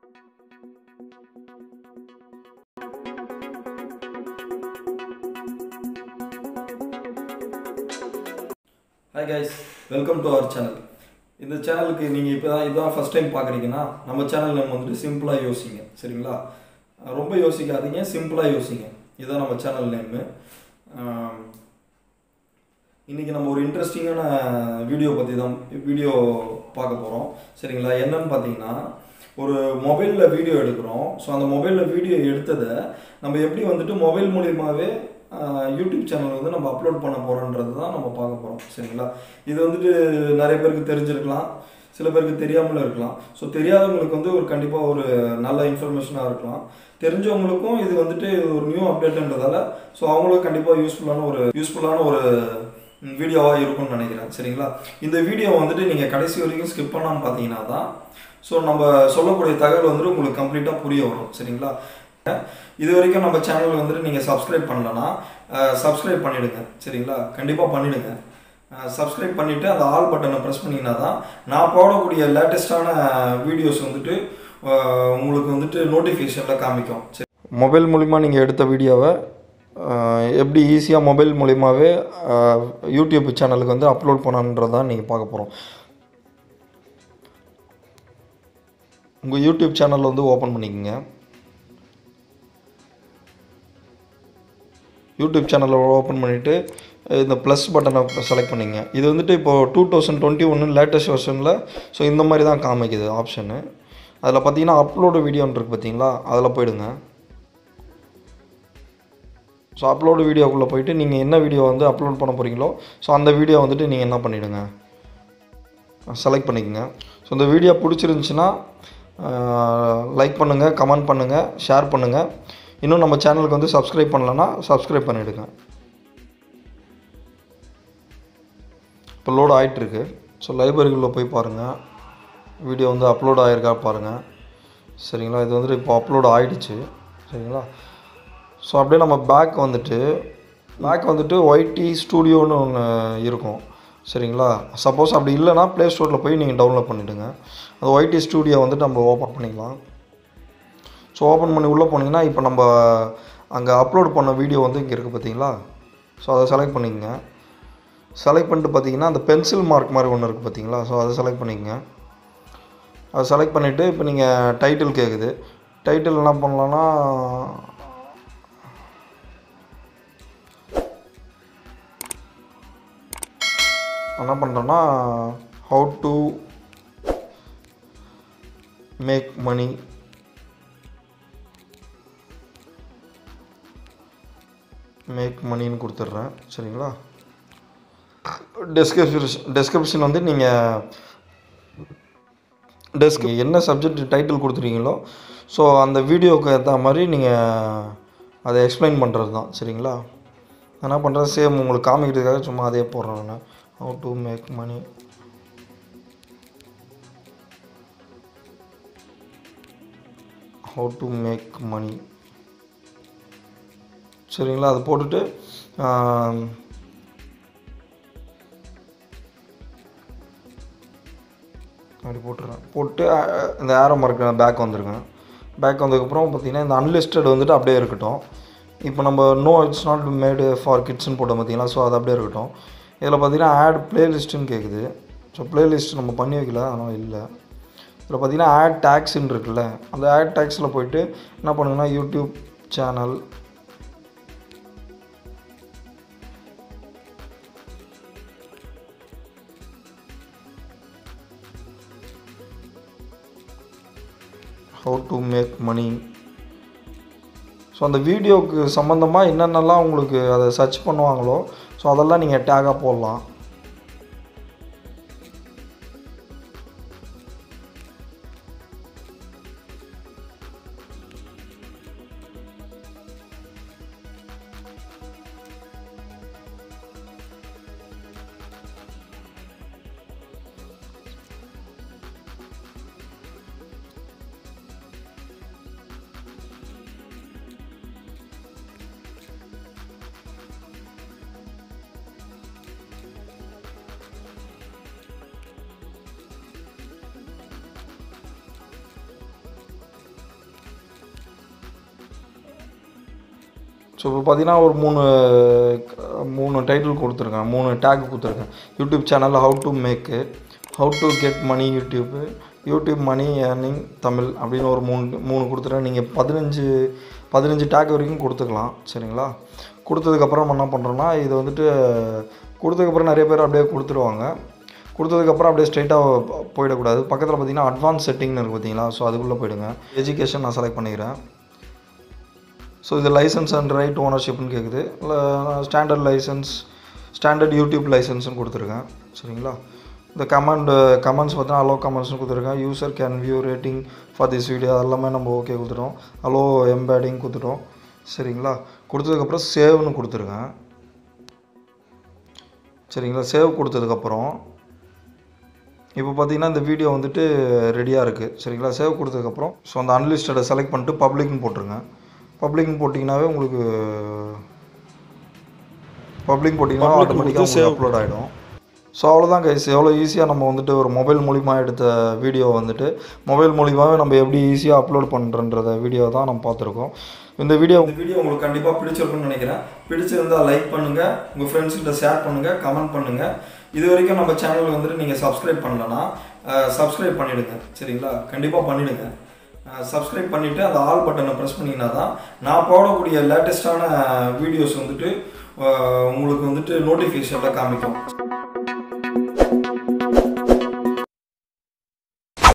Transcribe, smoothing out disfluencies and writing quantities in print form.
Hi guys, welcome to our channel. இந்த சேனலுக்கு நீங்கள் இதான் ஃபர்ஸ்ட் டைம் பார்க்குறீங்கன்னா நம்ம சேனல் நம்ம வந்துட்டு சிம்பிளாக யோசிங்க சரிங்களா. ரொம்ப யோசிக்காதீங்க, சிம்பிளாக யோசிங்க. இதுதான் நம்ம சேனல் நேமு. இன்றைக்கி நம்ம ஒரு இன்ட்ரெஸ்டிங்கான வீடியோ பற்றி தான் பார்க்க போகிறோம் சரிங்களா. என்னன்னு பார்த்தீங்கன்னா, ஒரு மொபைலில் வீடியோ எடுக்கிறோம். ஸோ அந்த மொபைலில் வீடியோ எடுத்ததை நம்ம எப்படி வந்துட்டு மொபைல் மூலியமாகவே யூடியூப் சேனல் வந்து நம்ம அப்லோட் பண்ண போகிறோன்றது தான் நம்ம பார்க்க போகிறோம் சரிங்களா. இது வந்துட்டு நிறைய பேருக்கு தெரிஞ்சிருக்கலாம், சில பேருக்கு தெரியாமலும் இருக்கலாம். ஸோ தெரியாதவங்களுக்கு வந்து ஒரு கண்டிப்பாக ஒரு நல்ல இன்ஃபர்மேஷனாக இருக்கலாம். தெரிஞ்சவங்களுக்கும் இது வந்துட்டு ஒரு நியூ அப்டேட்ன்றதால ஸோ அவங்களுக்கு கண்டிப்பாக யூஸ்ஃபுல்லான ஒரு வீடியோவாக இருக்கும்னு நினைக்கிறேன் சரிங்களா. இந்த வீடியோ வந்துட்டு நீங்கள் கடைசி வரைக்கும் ஸ்கிப் பண்ணாமல் பார்த்தீங்கன்னா தான் ஸோ நம்ம சொல்லக்கூடிய தகவல் வந்துட்டு உங்களுக்கு கம்ப்ளீட்டாக புரிய வரும் சரிங்களா. இது வரைக்கும் நம்ம சேனல் வந்துட்டு நீங்கள் சப்ஸ்கிரைப் பண்ணலன்னா சப்ஸ்கிரைப் பண்ணிவிடுங்க சரிங்களா. கண்டிப்பாக பண்ணிவிடுங்க. சப்ஸ்கிரைப் பண்ணிவிட்டு அந்த ஆல் பட்டனை ப்ரெஸ் பண்ணிங்கன்னா தான் நான் போடக்கூடிய லேட்டஸ்டான வீடியோஸ் வந்துட்டு உங்களுக்கு வந்துட்டு நோட்டிஃபிகேஷனில் காமிக்கும். சரி, மொபைல் மூலிமா நீங்கள் எடுத்த வீடியோவை எப்படி ஈஸியாக மொபைல் மூலிமாவே யூடியூப் சேனலுக்கு வந்து அப்லோட் பண்ணணுன்றதான் நீங்கள் பார்க்க போகிறோம். உங்கள் யூடியூப் சேனலில் வந்து ஓப்பன் பண்ணிக்கோங்க. யூடியூப் சேனலில் ஓப்பன் பண்ணிவிட்டு இந்த ப்ளஸ் பட்டனை செலக்ட் பண்ணிங்க. இது வந்துட்டு இப்போது 2021 லேட்டஸ்ட் வெர்ஷனில் ஸோ இந்த மாதிரி தான் காமிக்குது ஆப்ஷனு. அதில் பார்த்தீங்கன்னா அப்லோடு வீடியோன்னு இருக்குது பார்த்தீங்களா, அதில் போயிடுங்க. ஸோ அப்லோடு வீடியோக்குள்ளே போயிட்டு நீங்கள் என்ன வீடியோ வந்து அப்லோட் பண்ண போகிறீங்களோ ஸோ அந்த வீடியோ வந்துட்டு நீங்கள் என்ன பண்ணிவிடுங்க, செலக்ட் பண்ணிக்கோங்க. ஸோ இந்த வீடியோ பிடிச்சிருந்துச்சின்னா லைக் பண்ணுங்கள், கமெண்ட் பண்ணுங்கள், ஷேர் பண்ணுங்கள். இன்னும் நம்ம சேனலுக்கு வந்து சப்ஸ்கிரைப் பண்ணலன்னா சப்ஸ்கிரைப் பண்ணிவிடுங்க. இப்போ லோடு ஆகிட்டுருக்கு. ஸோ லைப்ரரிக்குள்ளே போய் பாருங்கள், வீடியோ வந்து அப்லோட் ஆகிருக்கா பாருங்கள் சரிங்களா. இது வந்துட்டு இப்போ அப்லோட் ஆகிடுச்சு சரிங்களா. ஸோ அப்படியே நம்ம பேக் வந்துட்டு ஒய்டி ஸ்டூடியோன்னு ஒன்று இருக்கும் சரிங்களா. சப்போஸ் அப்படி இல்லைனா ப்ளே ஸ்டோரில் போய் நீங்கள் டவுன்லோட் பண்ணிவிடுங்க. அந்த ஒய்டி ஸ்டூடியோ வந்துட்டு நம்ம ஓப்பன் பண்ணிக்கலாம். ஸோ ஓப்பன் பண்ணி உள்ளே போனீங்கன்னா இப்போ நம்ம அங்கே அப்லோட் பண்ண வீடியோ வந்து இங்கே இருக்குது பார்த்தீங்களா. ஸோ அதை செலக்ட் பண்ணிக்கங்க. செலக்ட் பண்ணிட்டு பார்த்தீங்கன்னா அந்த பென்சில் மார்க் மாதிரி ஒன்று இருக்குது பார்த்தீங்களா. ஸோ அதை செலக்ட் பண்ணிக்கங்க. அதை செலக்ட் பண்ணிவிட்டு இப்போ நீங்கள் டைட்டில் கேட்குது. டைட்டில் என்ன பண்ணலான்னா என்ன பண்ணுறேன்னா ஹவு டு மேக் மணின்னு கொடுத்துட்றேன் சரிங்களா. டெஸ்கிரிப்ஷன் வந்து நீங்கள் என்ன சப்ஜெக்ட் டைட்டில் கொடுத்துருக்கீங்களோ ஸோ அந்த வீடியோவுக்கு ஏற்ற மாதிரி நீங்கள் அதை எக்ஸ்பிளைன் பண்ணுறது தான் சரிங்களா. என்ன பண்ணுறது, சேம் உங்களுக்கு காமிக்கிறதுக்காக சும்மா அதே போடுறேன் நான். ஹவு டு மேக் மணி சரிங்களா. அது போட்டுட்டு அப்படி போட்டு இந்த ஆரோ மார்க் பேக் வந்துருங்க. பேக் வந்ததுக்கப்புறம் பார்த்திங்கன்னா இந்த அன்லிஸ்டட் வந்துட்டு அப்படியே இருக்கட்டும். இப்போ நம்ம no it's not made for கிட்ஸ்ன்னு போட்டோம் பார்த்தீங்களா. ஸோ அது அப்படியே இருக்கட்டும். இதில் பார்த்திங்கன்னா ஆட் ப்ளேலிஸ்ட்டுன்னு கேட்குது. ஸோ ப்ளேலிஸ்ட் நம்ம பண்ணி வைக்கல, அதனால் இல்லை. இதில் பார்த்திங்கன்னா ஆட் டேக்ஸ்ன்னு இருக்குல்ல, அந்த ஆட் டேக்ஸில் போய்ட்டு என்ன பண்ணுங்கன்னா YouTube channel how to make money. So அந்த வீடியோவுக்கு சம்மந்தமாக என்னென்னலாம் உங்களுக்கு அதை சர்ச் பண்ணுவாங்களோ ஸோ அதெல்லாம் நீங்கள் டேக்காக போடலாம். ஸோ இப்போ பார்த்தீங்கன்னா ஒரு மூணு டைட்டில் கொடுத்துருக்கேன், 3 டேக் கொடுத்துருக்கேன். YouTube channel how to make, how to get money YouTube money earning Tamil அப்படின்னு ஒரு மூணு கொடுத்துருக்கேன். நீங்கள் 15 டேக் வரைக்கும் கொடுத்துக்கலாம். சரிங்களா? கொடுத்ததுக்கப்புறம் நம்ம என்ன பண்ணுறோன்னா, இது வந்துட்டு கொடுத்ததுக்கப்புறம் நிறைய பேர் அப்படியே கொடுத்துருவாங்க. கொடுத்ததுக்கப்புறம் அப்படியே ஸ்ட்ரைட்டாக போயிடக்கூடாது. பக்கத்தில் பார்த்தீங்கன்னா அட்வான்ஸ் செட்டிங்னு இருக்குது பார்த்தீங்களா? ஸோ அதுக்குள்ளே போயிடுங்க. எஜுகேஷன் நான் செலக்ட் பண்ணிக்கிறேன். ஸோ இது லைசன்ஸ் அண்ட் ரைட் ஓனர்ஷிப்னு கேட்குது. இல்லை ஸ்டாண்டர்ட் லைசன்ஸ், ஸ்டாண்டர்ட் யூடியூப் லைசன்ஸ்னு கொடுத்துருக்கேன். சரிங்களா? இந்த கமெண்ட்ஸ் பார்த்தீங்கன்னா அலோ கமெண்ட்ஸ்னு கொடுத்துருக்கேன். User can view rating for this video எல்லாமே நம்ம ஓகே கொடுத்துட்டோம். அலோ எம்பேடிங் கொடுத்துட்டோம். சரிங்களா? கொடுத்ததுக்கப்புறம் சேவ்னு கொடுத்துருக்கேன். சரிங்களா? சேவ் கொடுத்ததுக்கப்புறம் இப்போ பார்த்தீங்கன்னா இந்த வீடியோ வந்துட்டு ரெடியாக இருக்குது. சரிங்களா? சேவ் கொடுத்ததுக்கப்புறம் ஸோ அந்த அன்லிஸ்டடை செலக்ட் பண்ணிட்டு பப்ளிக்னு போட்டுருங்க. பப்ளிக்னு போட்டிங்கனாவே உங்களுக்கு ஆட்டோமேட்டிக்காக சேவ் அப்லோட் ஆகிடும். ஸோ அவ்வளோதான் கைஸ். எவ்வளோ ஈஸியாக நம்ம வந்துட்டு ஒரு மொபைல் மூலிமா எடுத்த வீடியோ வந்துட்டு மொபைல் மூலிமாவே நம்ம எப்படி ஈஸியாக அப்லோட் பண்ணுறன்றத வீடியோ தான் நம்ம பார்த்துருக்கோம். இந்த வீடியோ உங்களுக்கு கண்டிப்பாக பிடிச்சிருக்குன்னு நினைக்கிறேன். பிடிச்சிருந்தால் லைக் பண்ணுங்கள், உங்கள் ஃப்ரெண்ட்ஸ்கிட்ட ஷேர் பண்ணுங்கள், கமெண்ட் பண்ணுங்கள். இது வரைக்கும் நம்ம சேனல் வந்துட்டு நீங்கள் சப்ஸ்கிரைப் பண்ணலன்னா சப்ஸ்கிரைப் பண்ணிவிடுங்க. சரிங்களா? கண்டிப்பாக பண்ணிவிடுங்க. சப்ஸ்கிரைப் பண்ணிவிட்டு அந்த ஆல் பட்டனை ப்ரெஸ் பண்ணிங்கன்னா தான் நான் போடக்கூடிய லேட்டஸ்ட்டான வீடியோஸ் வந்துட்டு உங்களுக்கு வந்துட்டு நோட்டிஃபிகேஷனில் காமிக்கும்.